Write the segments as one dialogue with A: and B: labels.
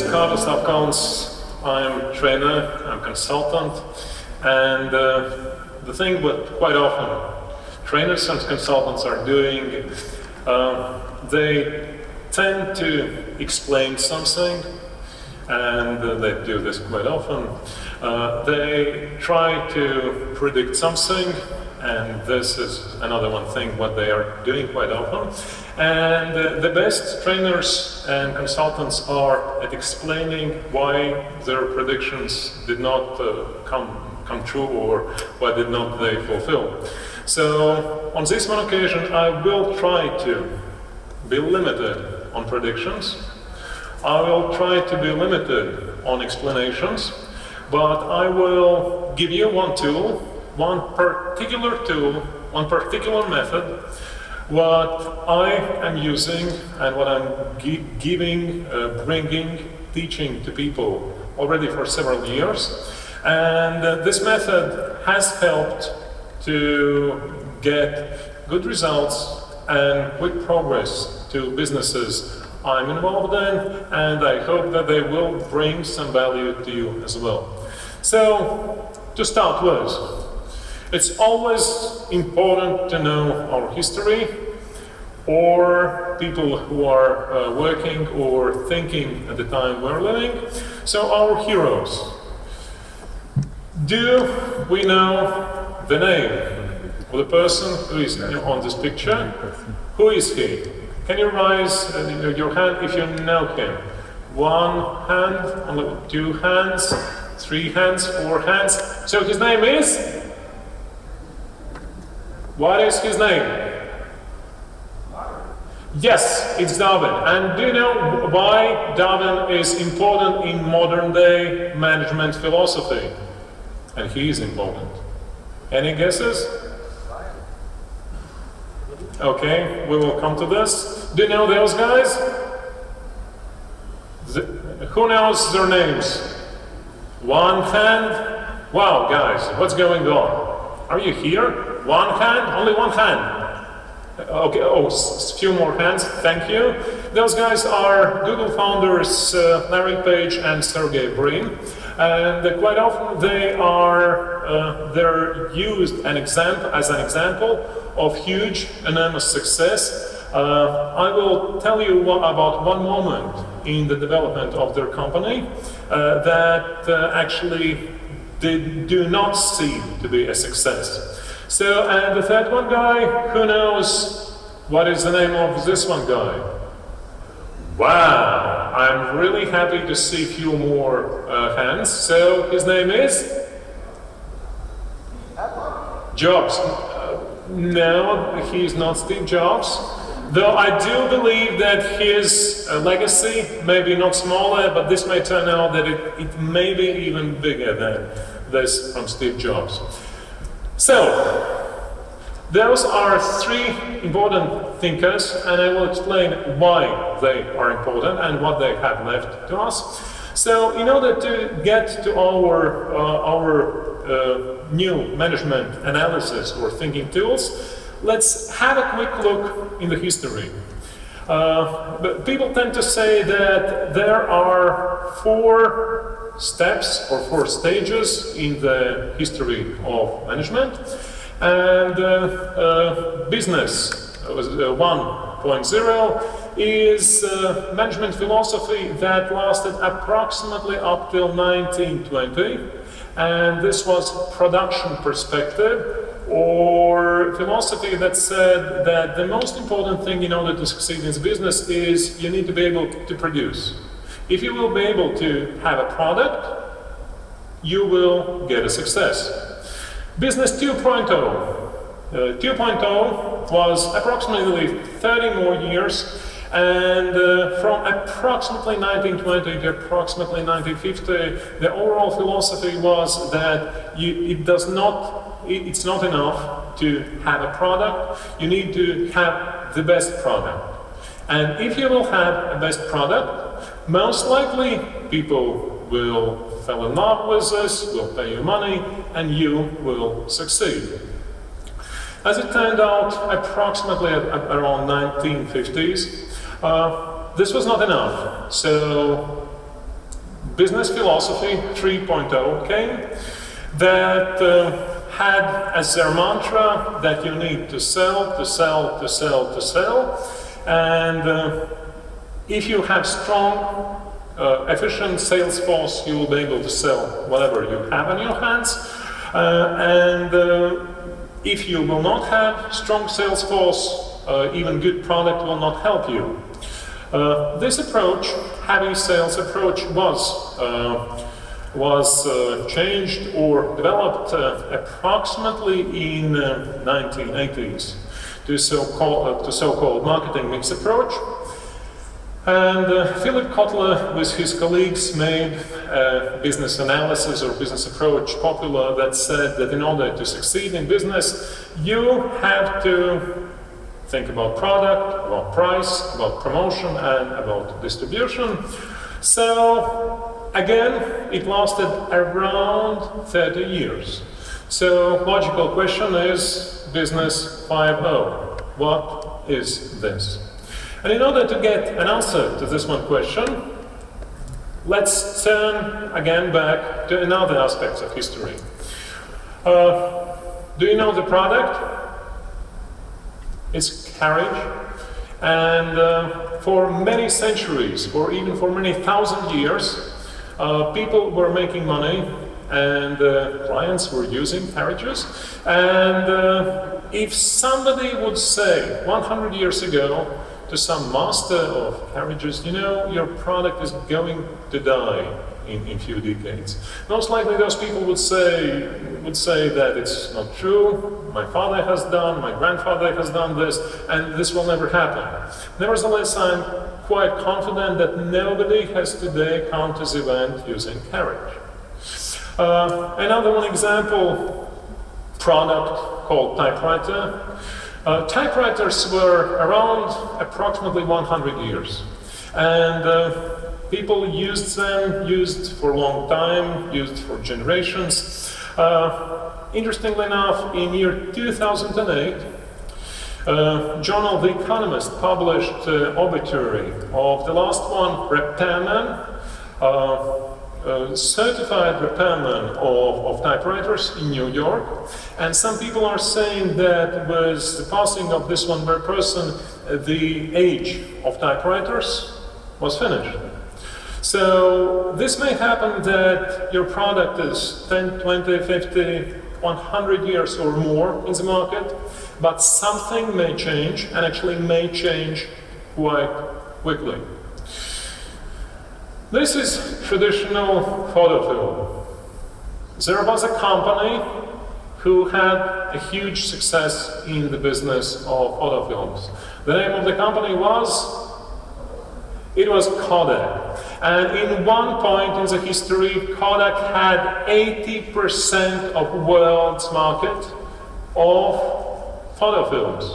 A: Carlos Alcons. I'm trainer, I'm consultant, and the thing that quite often trainers and consultants are doing, they tend to explain something, and they do this quite often. They try to predict something, and this is another one thing what they are doing quite often. And the best trainers and consultants are at explaining why their predictions did not come true, or why did not they fulfill. So on this one occasion I will try to be limited on predictions. I will try to be limited on explanations, but I will give you one tool, one particular method, what I am using and what I'm bringing, teaching to people already for several years. And this method has helped to get good results and quick progress to businesses I'm involved in, and I hope that they will bring some value to you as well. So, to start with, it's always important to know our history, or people who are working or thinking at the time we're living. So our heroes. Do we know the name of the person who is on this picture? Who is he? Can you raise your hand if you know him? One hand, two hands, three hands, four hands. So his name is? What is his name? Yes, it's Darwin. And do you know why Darwin is important in modern day management philosophy? And he is important. Any guesses? Okay, we will come to this. Do you know those guys? Who knows their names? One hand? Wow, guys, what's going on? Are you here? One hand? Only one hand? Okay, a few more hands, thank you. Those guys are Google founders Larry Page and Sergey Brin, and quite often they're used as an example of huge, enormous success. I will tell you about one moment in the development of their company that actually do not seem to be a success. So, and the third one guy, who knows what is the name of this one guy? Wow, I'm really happy to see a few more hands. So, his name is? Jobs. No, he's not Steve Jobs. Though I do believe that his legacy may be not smaller, but this may turn out that it may be even bigger than this from Steve Jobs. So, those are three important thinkers, and I will explain why they are important and what they have left to us. So, in order to get to our new management analysis or thinking tools, let's have a quick look in the history. But people tend to say that there are four steps or four stages in the history of management, and business 1.0 is management philosophy that lasted approximately up till 1920, and this was production perspective, or philosophy that said that the most important thing in order to succeed in business is you need to be able to produce. If you will be able to have a product, you will get a success. Business 2.0. 2.0 was approximately 30 more years, and from approximately 1920 to approximately 1950, the overall philosophy was that it's not enough to have a product, you need to have the best product. And if you will have a best product, most likely people will fall in love with this, will pay you money, and you will succeed. As it turned out, approximately around 1950s, this was not enough. So business philosophy 3.0 came that had as their mantra that you need to sell, to sell, to sell, to sell, and if you have strong, efficient sales force, you will be able to sell whatever you have in your hands, and if you will not have strong sales force, even good product will not help you. This approach, heavy sales approach, was changed or developed approximately in 1980s to so-called marketing mix approach. And Philip Kotler with his colleagues made a business analysis or business approach popular that said that in order to succeed in business, you have to think about product, about price, about promotion, and about distribution. So again, it lasted around 30 years. So logical question is business 5.0. What is this? And in order to get an answer to this one question, let's turn again back to another aspect of history. Do you know the product? It's carriage. And for many centuries, or even for many thousand years, people were making money and clients were using carriages. And if somebody would say 100 years ago to some master of carriages, you know, your product is going to die in a few decades, most likely those people would say that it's not true. My father has done, my grandfather has done this, and this will never happen. Nevertheless, I'm quite confident that nobody has today come to the event using carriage. Another one example, product called typewriter. Typewriters were around approximately 100 years, and people used them, used for a long time, used for generations. Interestingly enough, in year 2008, journal The Economist published obituary of the last one, repairman, certified repairman of typewriters in New York. And some people are saying that with the passing of this one rare person, the age of typewriters was finished. So this may happen that your product is 10, 20, 50, 100 years or more in the market, but something may change, and actually may change quite quickly. This is traditional photo film. There was a company who had a huge success in the business of photo films. The name of the company was Kodak. And in one point in the history, Kodak had 80% of world's market of photo films.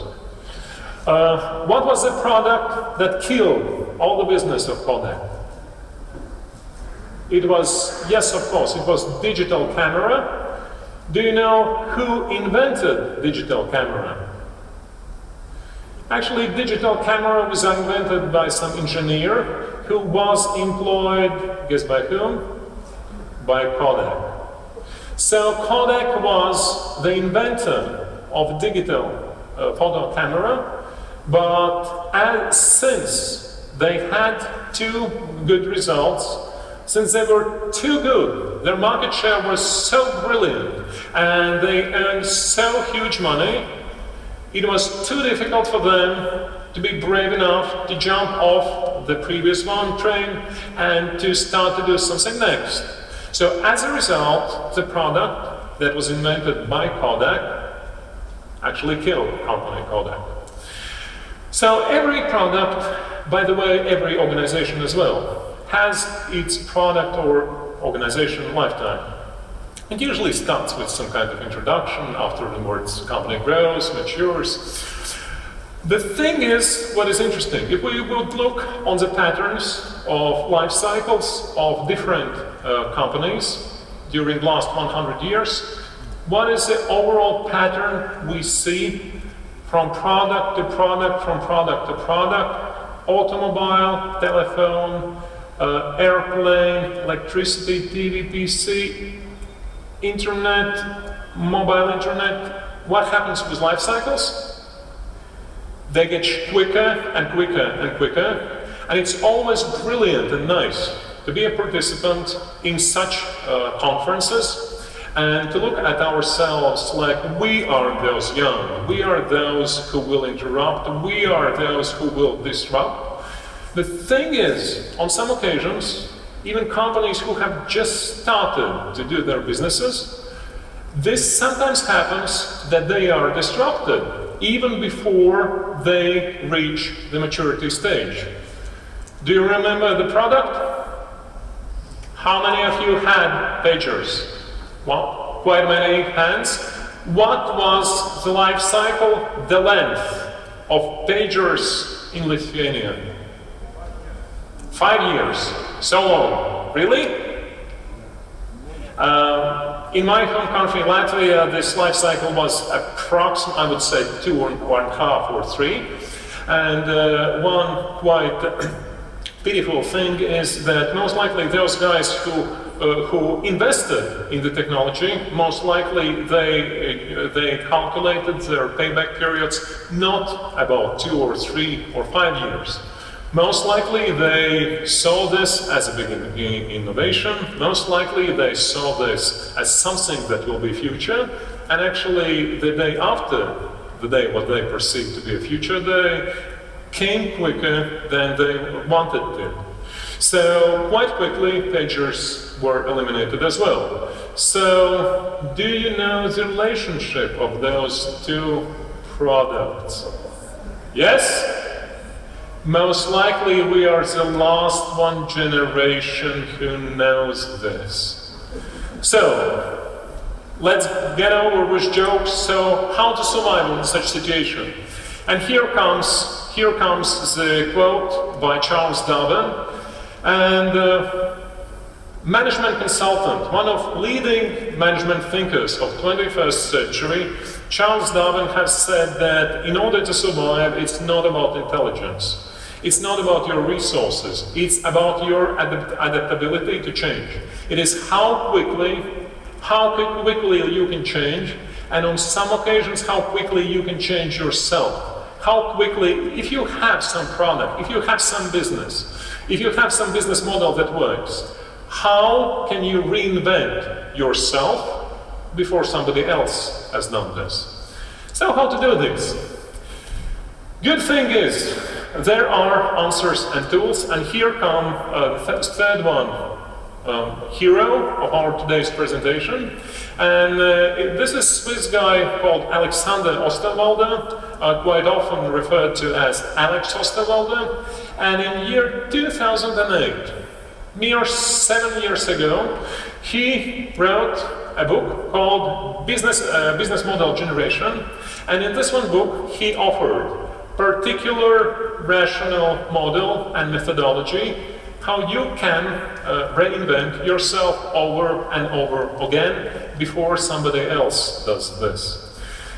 A: What was the product that killed all the business of Kodak? It was, yes, of course, it was digital camera. Do you know who invented digital camera? Actually, digital camera was invented by some engineer who was employed, guess by whom? By Kodak. So Kodak was the inventor of digital photo camera, but since they had two good results, since they were too good, their market share was so brilliant, and they earned so huge money, it was too difficult for them to be brave enough to jump off the previous one train and to start to do something next. So as a result, the product that was invented by Kodak actually killed the company Kodak. So every product, by the way, every organization as well, has its product or organization lifetime. It usually starts with some kind of introduction, afterwards the company grows, matures. The thing is, what is interesting, if we would look on the patterns of life cycles of different companies during the last 100 years, what is the overall pattern we see from product to product, from product to product, automobile, telephone, airplane, electricity, TV, PC, internet, mobile internet. What happens with life cycles? They get quicker and quicker and quicker, and it's always brilliant and nice to be a participant in such conferences and to look at ourselves like we are those young, we are those who will interrupt, we are those who will disrupt. The thing is, on some occasions, even companies who have just started to do their businesses, this sometimes happens that they are disrupted even before they reach the maturity stage. Do you remember the product? How many of you had pagers? Well, quite many hands. What was the life cycle, the length of pagers in Lithuania? 5 years. So long. Really? In my home country, Latvia, this life cycle was approximately, I would say, 2.5 or 3. And one quite pitiful thing is that most likely those guys who invested in the technology, most likely they calculated their payback periods not about 2 or 3 or 5 years. Most likely they saw this as a big innovation, most likely they saw this as something that will be future, and actually the day after the day what they perceived to be a future day came quicker than they wanted to. So quite quickly pagers were eliminated as well. So do you know the relationship of those two products? Yes? Most likely we are the last one generation who knows this. So, let's get over with jokes. So, how to survive in such situation? And here comes the quote by Charles Darwin. And management consultant, one of leading management thinkers of 21st century, Charles Darwin has said that in order to survive, it's not about intelligence. It's not about your resources, it's about your adaptability to change. It is how quickly you can change, and on some occasions how quickly you can change yourself. How quickly, if you have some product, if you have some business, if you have some business model that works, how can you reinvent yourself before somebody else has done this? So how to do this? Good thing is, there are answers and tools, and here come the third one, hero of our today's presentation. And this is a Swiss guy called Alexander Osterwalder, quite often referred to as Alex Osterwalder. And in year 2008, mere 7 years ago, he wrote a book called Business Model Generation. And in this one book, he offered particular rational model and methodology how you can reinvent yourself over and over again before somebody else does this.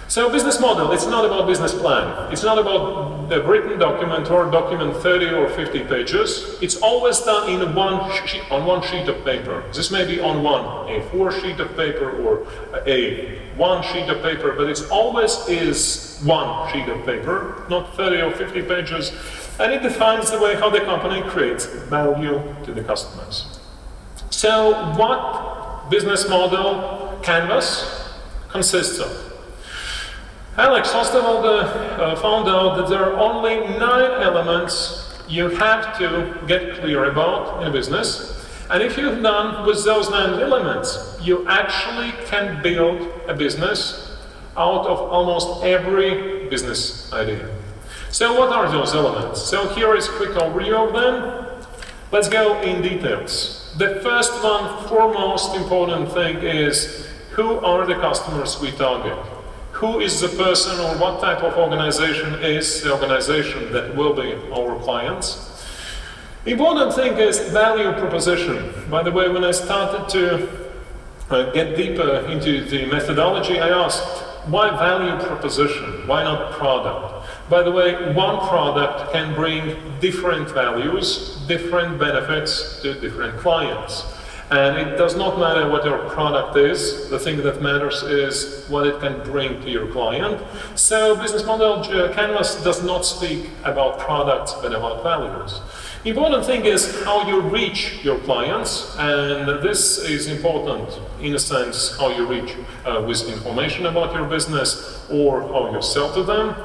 A: So business model, it's not about business plan. It's not about a written document or document 30 or 50 pages. It's always done on one sheet of paper. This may be on one A4 sheet of paper or one sheet of paper, but it always is one sheet of paper, not 30 or 50 pages, and it defines the way how the company creates value to the customers. So what business model canvas consists of? Alex Osterwalder found out that there are only 9 elements you have to get clear about in a business. And if you've done with those 9 elements, you actually can build a business out of almost every business idea. So what are those elements? So here is a quick overview of them. Let's go in details. The first one, foremost important thing is, who are the customers we target? Who is the person or what type of organization is the organization that will be our clients? The important thing is value proposition. By the way, when I started to get deeper into the methodology, I asked, why value proposition? Why not product? By the way, one product can bring different values, different benefits to different clients. And it does not matter what your product is, the thing that matters is what it can bring to your client. So business model canvas does not speak about products but about values. Important thing is how you reach your clients, and this is important in a sense how you reach with information about your business or how you sell to them.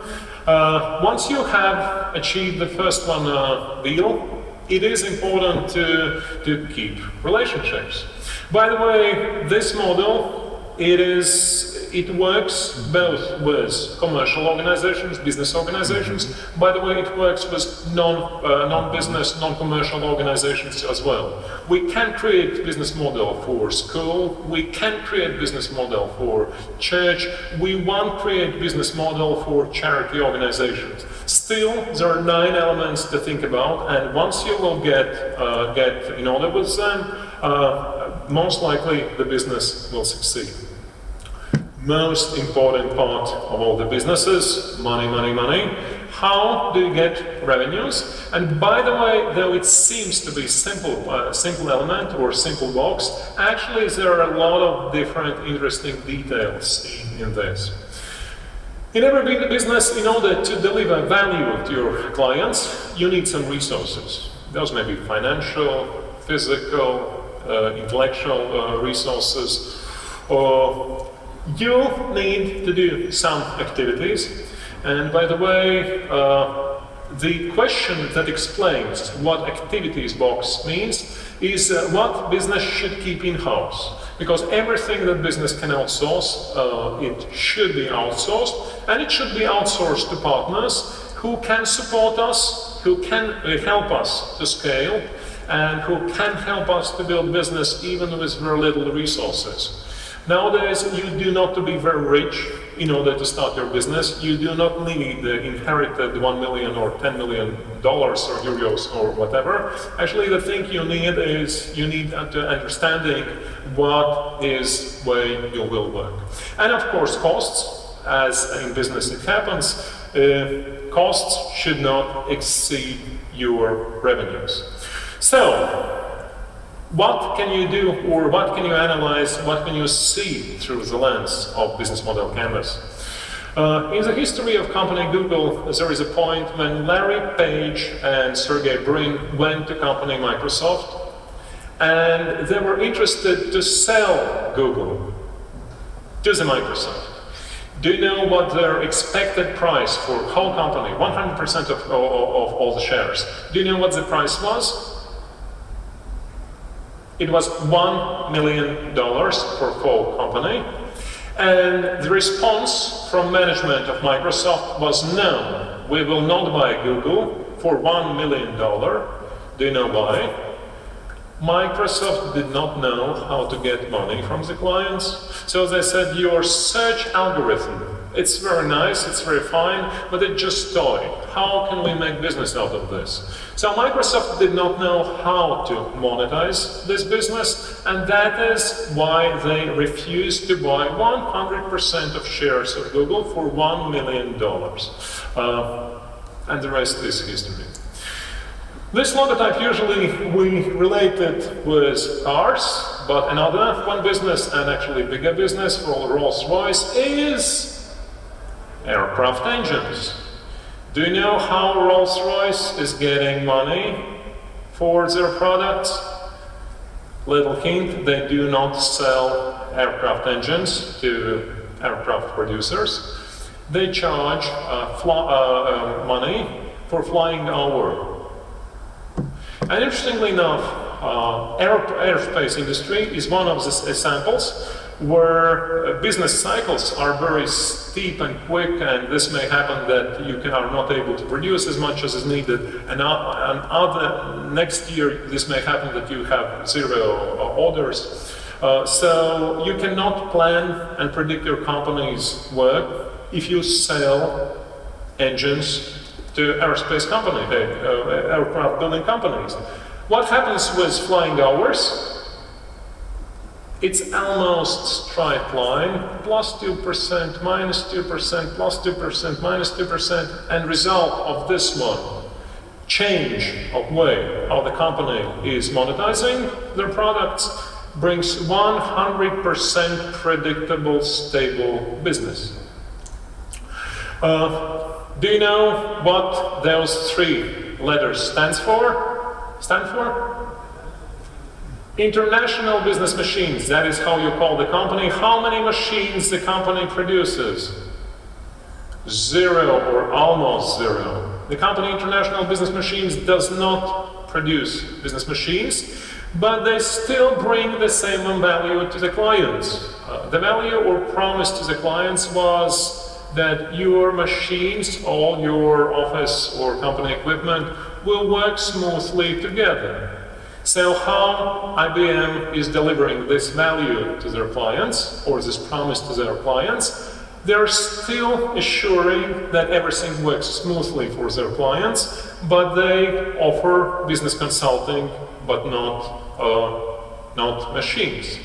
A: Once you have achieved the first one deal, it is important to keep relationships. By the way, this model, it works both with commercial organizations, business organizations. By the way, it works with non-business, non-commercial organizations as well. We can create business model for school, we can create business model for church, we want to create business model for charity organizations. Still, there are 9 elements to think about, and once you will get in order with them, most likely the business will succeed. Most important part of all the businesses, money, money, money. How do you get revenues? And by the way, though it seems to be simple element or simple box, actually there are a lot of different interesting details in this. In every big business, in order to deliver value to your clients, you need some resources. Those may be financial, physical, intellectual resources. You need to do some activities. And by the way, the question that explains what activities box means is what business should keep in-house. Because everything that business can outsource, it should be outsourced, and it should be outsourced to partners who can support us, who can help us to scale, and who can help us to build business even with very little resources. Nowadays, you do not to be very rich in order to start your business. You do not need the inherited $1 million or $10 million or euros or whatever. Actually, the thing you need is you need understanding what is way you will work. And of course, costs, as in business it happens, costs should not exceed your revenues. So, what can you do, or what can you analyze, what can you see through the lens of business model canvas? In the history of company Google, there is a point when Larry Page and Sergey Brin went to company Microsoft, and they were interested to sell Google to the Microsoft. Do you know what their expected price for whole company, 100% of all the shares, do you know what the price was? It was $1 million for whole company, and the response from management of Microsoft was no, we will not buy Google for $1 million. Do you know why? Microsoft did not know how to get money from the clients, so they said your search algorithm, it's very nice, it's very fine, but it's just toy. How can we make business out of this? So Microsoft did not know how to monetize this business, and that is why they refused to buy 100% of shares of Google for $1 million. And the rest is history. This logotype usually we relate it with cars, but another one business, and actually bigger business for Rolls-Royce, is aircraft engines. Do you know how Rolls-Royce is getting money for their products? Little hint, they do not sell aircraft engines to aircraft producers. They charge money for flying hour. And interestingly enough, aerospace industry is one of the examples where business cycles are very steep and quick, and this may happen that you are not able to produce as much as is needed, and next year this may happen that you have 0 orders. So you cannot plan and predict your company's work if you sell engines to aerospace companies, aircraft building companies. What happens with flying hours? It's almost straight line, +2%, -2%, +2%, -2%, and result of this one, change of way how the company is monetizing their products, brings 100% predictable, stable business. Do you know what those three letters stand for? International Business Machines, that is how you call the company. How many machines the company produces? 0 or almost 0. The company International Business Machines does not produce business machines, but they still bring the same value to the clients. The value or promise to the clients was that your machines, all your office or company equipment, will work smoothly together. So how IBM is delivering this value to their clients, or this promise to their clients, they're still assuring that everything works smoothly for their clients, but they offer business consulting, but not machines.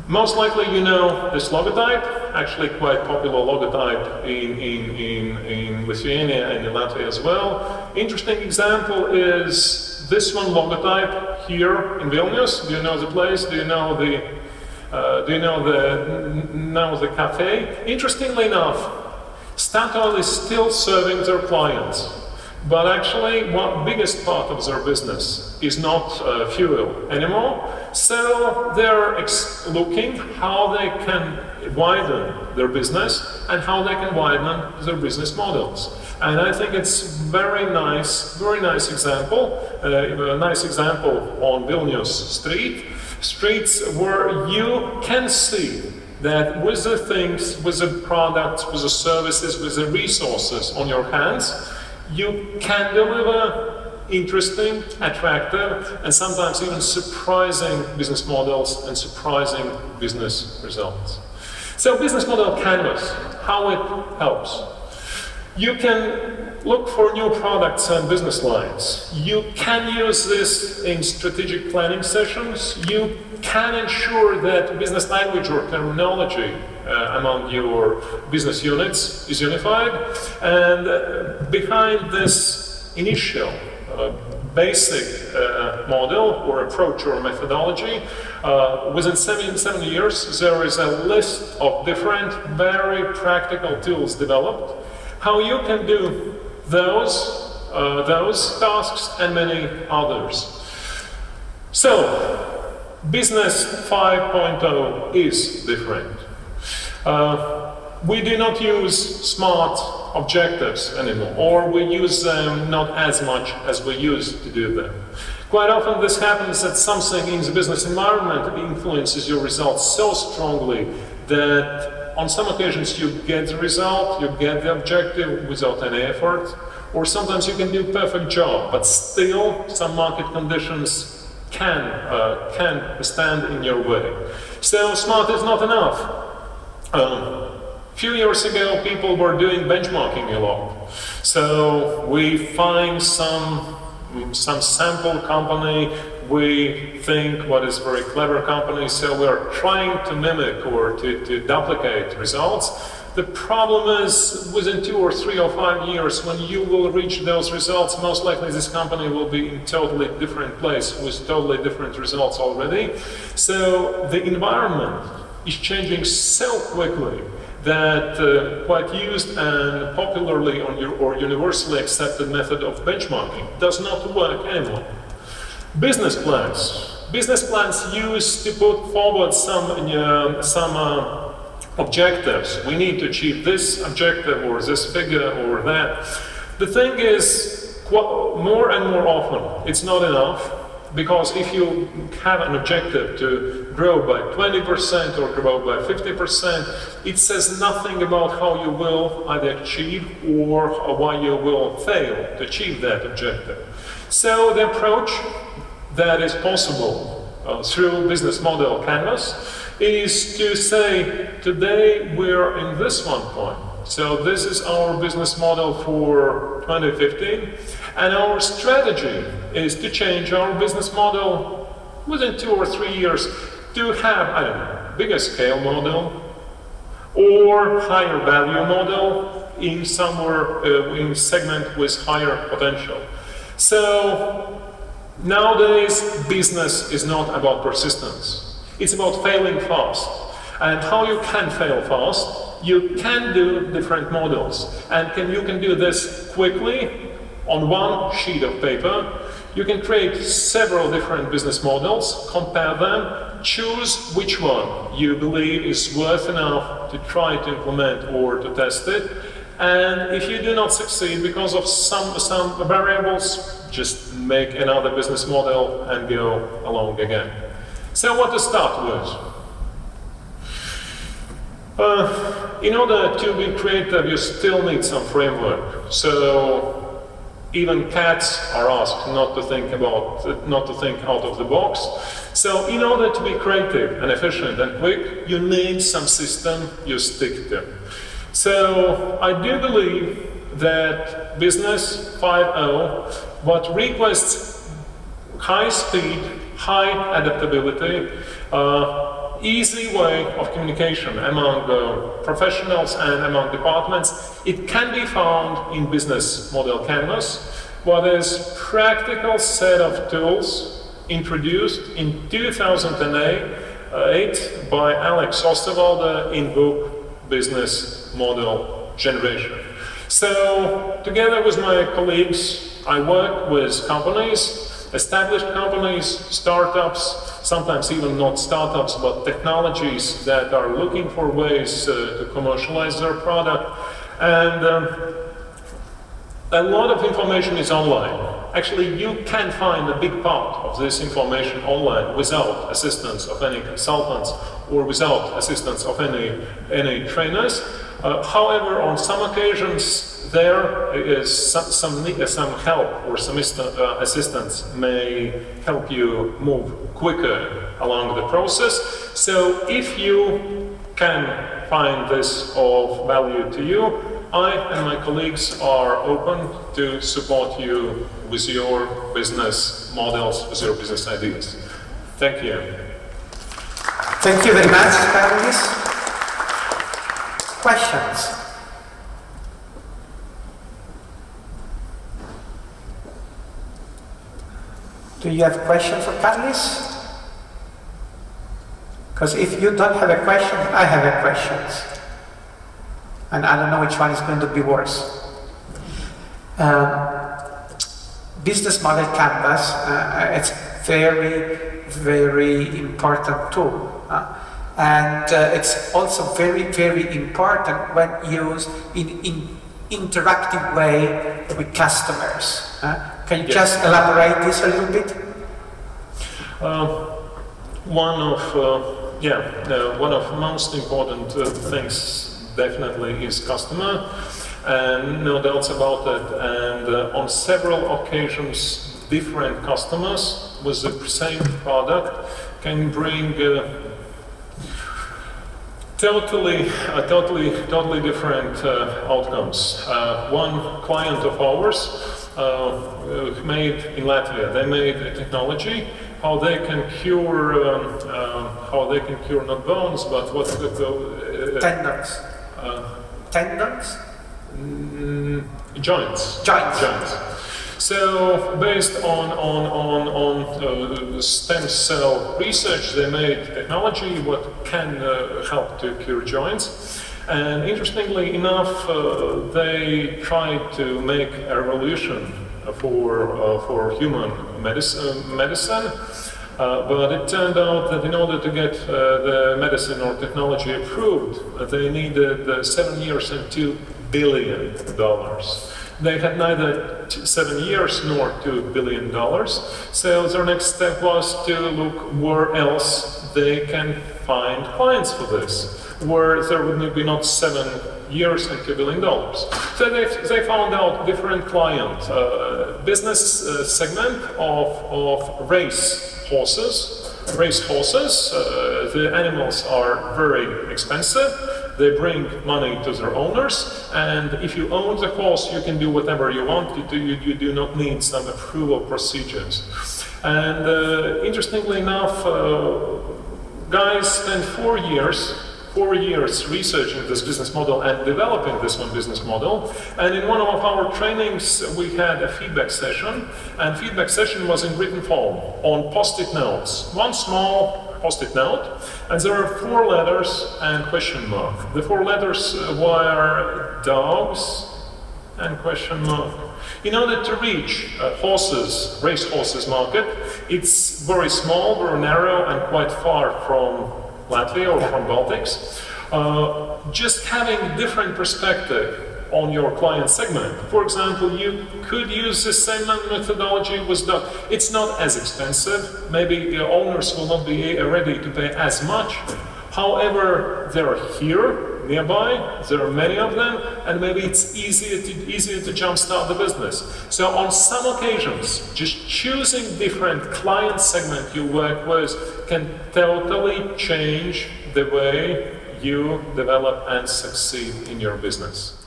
A: Most likely you know this logotype, actually quite popular logotype in Lithuania and in Latvia as well. Interesting example is this one logotype here in Vilnius. Do you know the place? Do you know the cafe? Interestingly enough, Statoil is still serving their clients, but actually one biggest part of their business is not fuel anymore. So they're looking how they can widen their business and how they can widen their business models. And I think it's very nice example, a nice example on Vilnius streets where you can see that with the things, with the products, with the services, with the resources on your hands, you can deliver interesting, attractive, and sometimes even surprising business models and surprising business results. So business model canvas, how it helps. You can look for new products and business lines. You can use this in strategic planning sessions. You can ensure that business language or terminology among your business units is unified. And behind this initial basic model or approach or methodology, within 7 years there is a list of different very practical tools developed how you can do those tasks and many others. So, Business 5.0 is different. We do not use SMART objectives anymore, or we use them not as much as we used to do them. Quite often this happens that something in the business environment influences your results so strongly that on some occasions you get the result, you get the objective without any effort, or sometimes you can do a perfect job, but still some market conditions can stand in your way. So SMART is not enough. A few years ago people were doing benchmarking a lot. So we find some sample company, we think what is very clever company, so we're trying to mimic or to duplicate results. The problem is within 2 or 3 or 5 years when you will reach those results, most likely this company will be in totally different place with totally different results already. So the environment is changing so quickly that quite used and popularly or universally accepted method of benchmarking does not work anymore. Business plans. Business plans used to put forward some objectives. We need to achieve this objective or this figure or that. The thing is, more and more often, it's not enough, because if you have an objective to grow by 20% or grow by 50%, it says nothing about how you will either achieve or why you will fail to achieve that objective. So the approach that is possible through business model canvas is to say, today we're in this one point. So this is our business model for 2015, and our strategy is to change our business model within 2 or 3 years to have, I don't know, bigger scale model or higher value model in somewhere in segment with higher potential. So nowadays business is not about persistence. It's about failing fast. And how you can fail fast? You can do different models, and you can do this quickly on one sheet of paper. You can create several different business models, compare them, choose which one you believe is worth enough to try to implement or to test it. And if you do not succeed because of some variables, just make another business model and go along again. So what to start with? In order to be creative, you still need some framework. So even cats are asked not to think out of the box. So in order to be creative and efficient and quick, you need some system you stick to. So I do believe that Business 5.0, what requests high speed, high adaptability, easy way of communication among professionals and among departments. It can be found in Business Model Canvas, where there's practical set of tools introduced in 2008 by Alex Osterwalder in book Business Model Generation. So together with my colleagues, I work with companies, established companies, startups, sometimes even not startups, but technologies that are looking for ways to commercialize their product. And a lot of information is online. Actually, you can find a big part of this information online without assistance of any consultants or without assistance of any trainers. However, on some occasions, there is some help or some assistance may help you move quicker along the process. So if you can find this of value to you, I and my colleagues are open to support you with your business models, with your business ideas. Thank you.
B: Thank you very much, Carlis. Questions? Do you have a question for Carlis? Because if you don't have a question, I have a question. And I don't know which one is going to be worse. Business Model Canvas, it's very, very important tool. And it's also very, very important when used in interactive way with customers. Can you just elaborate this a little bit?
A: One of most important things definitely is customer, and no doubts about it. And on several occasions, different customers with the same product can bring totally different outcomes. One client of ours made in Latvia. They made a technology how they can cure not bones, but what
B: tendons. Tendons?
A: Joints. So based on stem cell research, they made technology what can help to cure joints. And interestingly enough, they tried to make a revolution for human medicine, but it turned out that in order to get the medicine or technology approved, they needed 7 years and $2 billion. They had neither 7 years nor $2 billion, so their next step was to look where else they can find clients for this, where there would be not 7 years and $2 billion. So they found out different client business segment of race horses. The animals are very expensive, they bring money to their owners, and if you own the horse, you can do whatever you want. You do not need some approval procedures. And interestingly enough, guys spent 4 years researching this business model and developing this one business model. And in one of our trainings, we had a feedback session, and feedback session was in written form on post-it notes. One small post-it note, and there are 4 letters and question mark. The 4 letters were dogs and question mark. In order to reach race horses market, it's very small, very narrow, and quite far from Latvia or from Baltics. Just having different perspective on your client segment. For example, you could use the same methodology with dog. It's not as expensive. Maybe the owners will not be ready to pay as much. However, they're here nearby, there are many of them, and maybe it's easier to jumpstart the business. So on some occasions, just choosing different client segment you work with can totally change the way you develop and succeed in your business.